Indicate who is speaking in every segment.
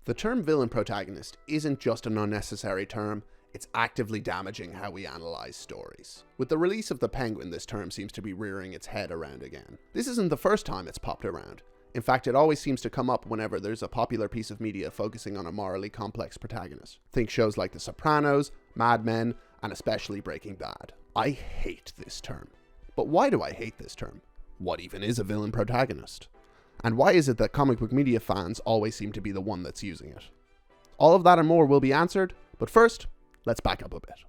Speaker 1: The term villain protagonist isn't just an unnecessary term, it's actively damaging how we analyze stories. With the release of The Penguin, this term seems to be rearing its head around again. This isn't the first time it's popped around. In fact, it always seems to come up whenever there's a popular piece of media focusing on a morally complex protagonist. Think shows like The Sopranos, Mad Men, and especially Breaking Bad. I hate this term. But why do I hate this term? What even is a villain protagonist? And why is it that comic book media fans always seem to be the one that's using it? All of that and more will be answered, but first, let's back up a bit.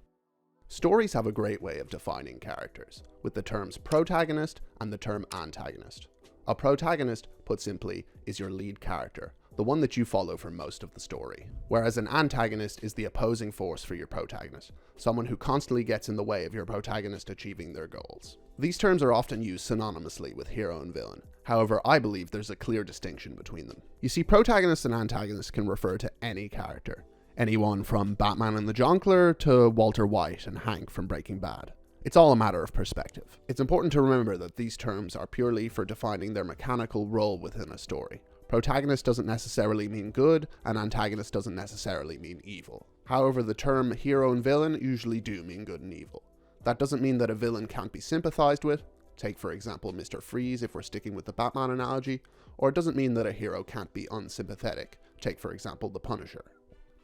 Speaker 1: Stories have a great way of defining characters, with the terms protagonist and the term antagonist. A protagonist, put simply, is your lead character, the one that you follow for most of the story, whereas an antagonist is the opposing force for your protagonist, someone who constantly gets in the way of your protagonist achieving their goals. These terms are often used synonymously with hero and villain. However, I believe there's a clear distinction between them. You see, protagonist and antagonist can refer to any character. Anyone from Batman and the Jongleur to Walter White and Hank from Breaking Bad. It's all a matter of perspective. It's important to remember that these terms are purely for defining their mechanical role within a story. Protagonist doesn't necessarily mean good, and antagonist doesn't necessarily mean evil. However, the term hero and villain usually do mean good and evil. That doesn't mean that a villain can't be sympathized with. Take, for example, Mr. Freeze if we're sticking with the Batman analogy, or it doesn't mean that a hero can't be unsympathetic. Take, for example, the Punisher.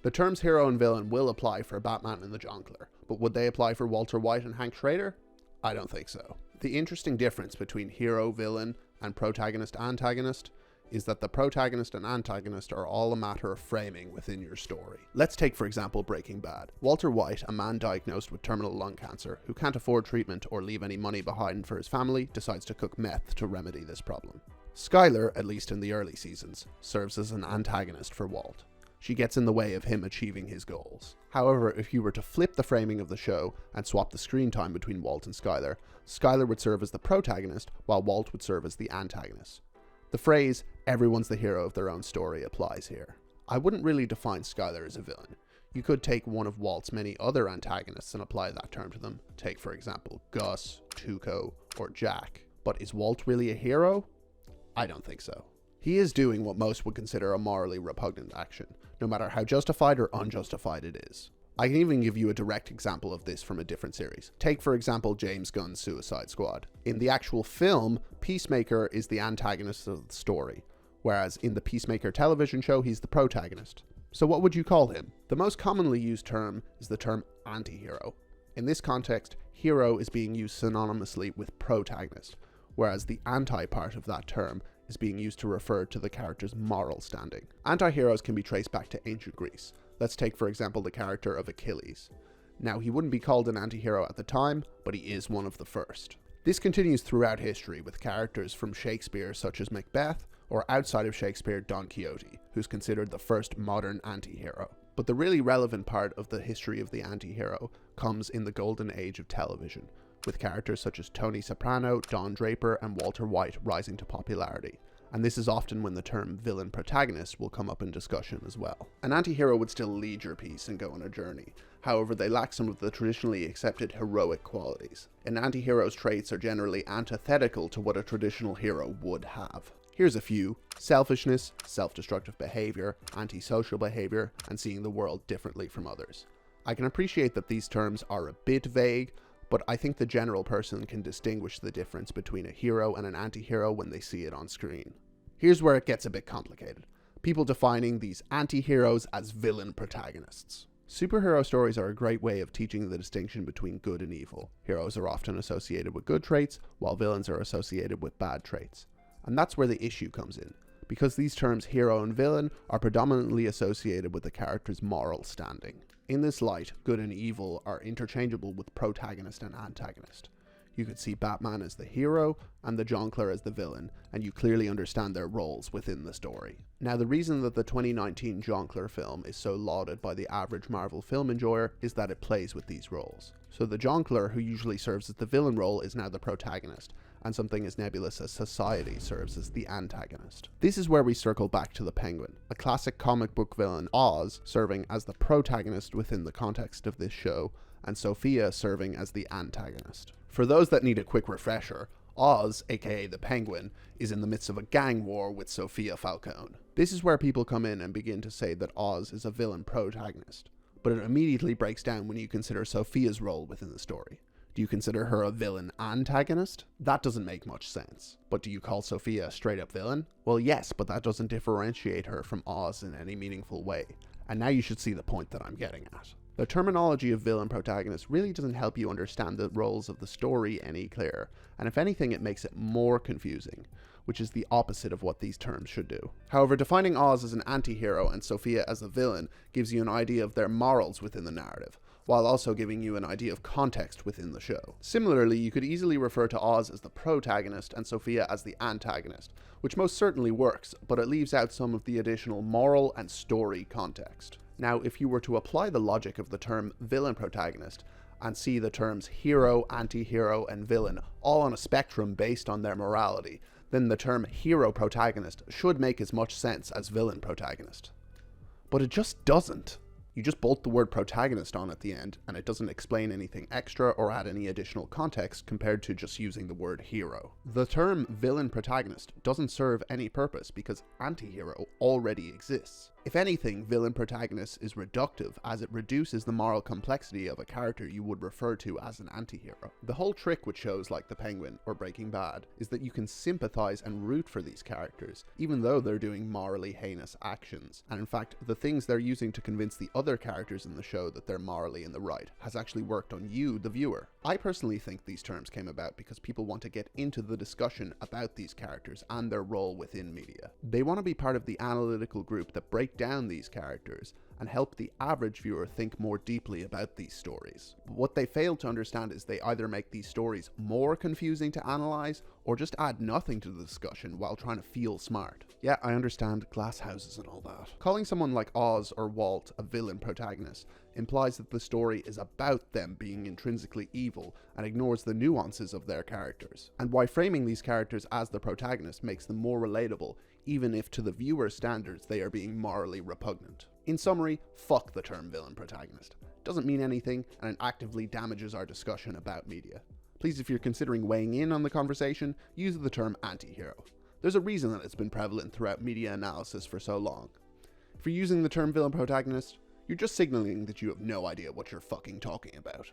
Speaker 1: The terms hero and villain will apply for Batman and the Jongleur, but would they apply for Walter White and Hank Schrader? I don't think so. The interesting difference between hero, villain, and protagonist, antagonist is that the protagonist and antagonist are all a matter of framing within your story. Let's take, for example, Breaking Bad. Walter White, a man diagnosed with terminal lung cancer, who can't afford treatment or leave any money behind for his family, decides to cook meth to remedy this problem. Skyler, at least in the early seasons, serves as an antagonist for Walt. She gets in the way of him achieving his goals. However, if you were to flip the framing of the show and swap the screen time between Walt and Skyler, Skyler would serve as the protagonist while Walt would serve as the antagonist. The phrase, everyone's the hero of their own story, applies here. I wouldn't really define Skyler as a villain. You could take one of Walt's many other antagonists and apply that term to them. Take, for example, Gus, Tuco, or Jack. But is Walt really a hero? I don't think so. He is doing what most would consider a morally repugnant action, no matter how justified or unjustified it is. I can even give you a direct example of this from a different series. Take, for example, James Gunn's Suicide Squad. In the actual film, Peacemaker is the antagonist of the story, whereas in the Peacemaker television show, he's the protagonist. So what would you call him? The most commonly used term is the term anti-hero. In this context, hero is being used synonymously with protagonist, whereas the anti part of that term is being used to refer to the character's moral standing. Anti-heroes can be traced back to ancient Greece. Let's take, for example, the character of Achilles. Now, he wouldn't be called an anti-hero at the time, but he is one of the first. This continues throughout history with characters from Shakespeare such as Macbeth, or outside of Shakespeare, Don Quixote, who's considered the first modern anti-hero. But the really relevant part of the history of the anti-hero comes in the golden age of television, with characters such as Tony Soprano, Don Draper, and Walter White rising to popularity. And this is often when the term villain protagonist will come up in discussion as well. An anti-hero would still lead your piece and go on a journey. However, they lack some of the traditionally accepted heroic qualities. An anti-hero's traits are generally antithetical to what a traditional hero would have. Here's a few: selfishness, self-destructive behavior, antisocial behavior, and seeing the world differently from others. I can appreciate that these terms are a bit vague, but I think the general person can distinguish the difference between a hero and an anti-hero when they see it on screen. Here's where it gets a bit complicated. People defining these anti-heroes as villain protagonists. Superhero stories are a great way of teaching the distinction between good and evil. Heroes are often associated with good traits, while villains are associated with bad traits. And that's where the issue comes in, because these terms hero and villain are predominantly associated with the character's moral standing. In this light, good and evil are interchangeable with protagonist and antagonist. You could see Batman as the hero and the Jongleur as the villain, and you clearly understand their roles within the story. Now, the reason that the 2019 Jongleur film is so lauded by the average Marvel film enjoyer is that it plays with these roles. So the Jongleur, who usually serves as the villain role, is now the protagonist, and something as nebulous as society serves as the antagonist. This is where we circle back to the Penguin, a classic comic book villain, Oz, serving as the protagonist within the context of this show, and Sophia serving as the antagonist. For those that need a quick refresher, Oz, aka the Penguin, is in the midst of a gang war with Sophia Falcone. This is where people come in and begin to say that Oz is a villain protagonist, but it immediately breaks down when you consider Sophia's role within the story. Do you consider her a villain antagonist? That doesn't make much sense. But do you call Sophia a straight up villain? Well, yes, but that doesn't differentiate her from Oz in any meaningful way. And now you should see the point that I'm getting at. The terminology of villain protagonist really doesn't help you understand the roles of the story any clearer, and if anything it makes it more confusing, which is the opposite of what these terms should do. However, defining Oz as an anti-hero and Sophia as a villain gives you an idea of their morals within the narrative, while also giving you an idea of context within the show. Similarly, you could easily refer to Oz as the protagonist and Sophia as the antagonist, which most certainly works, but it leaves out some of the additional moral and story context. Now, if you were to apply the logic of the term villain protagonist and see the terms hero, anti-hero, and villain all on a spectrum based on their morality, then the term hero protagonist should make as much sense as villain protagonist. But it just doesn't. You just bolt the word protagonist on at the end, and it doesn't explain anything extra or add any additional context compared to just using the word hero. The term villain protagonist doesn't serve any purpose because anti-hero already exists. If anything, villain protagonist is reductive as it reduces the moral complexity of a character you would refer to as an anti-hero. The whole trick with shows like The Penguin or Breaking Bad is that you can sympathize and root for these characters, even though they're doing morally heinous actions. And in fact, the things they're using to convince the other characters in the show that they're morally in the right has actually worked on you, the viewer. I personally think these terms came about because people want to get into the discussion about these characters and their role within media. They want to be part of the analytical group that break down these characters and help the average viewer think more deeply about these stories. But what they fail to understand is they either make these stories more confusing to analyze or just add nothing to the discussion while trying to feel smart. Yeah, I understand glass houses and all that. Calling someone like Oz or Walt a villain protagonist implies that the story is about them being intrinsically evil and ignores the nuances of their characters. And why framing these characters as the protagonist makes them more relatable, even if to the viewer's standards they are being morally repugnant. In summary, fuck the term villain protagonist. It doesn't mean anything and it actively damages our discussion about media. Please, if you're considering weighing in on the conversation, use the term anti-hero. There's a reason that it's been prevalent throughout media analysis for so long. If you're using the term villain protagonist, you're just signaling that you have no idea what you're fucking talking about.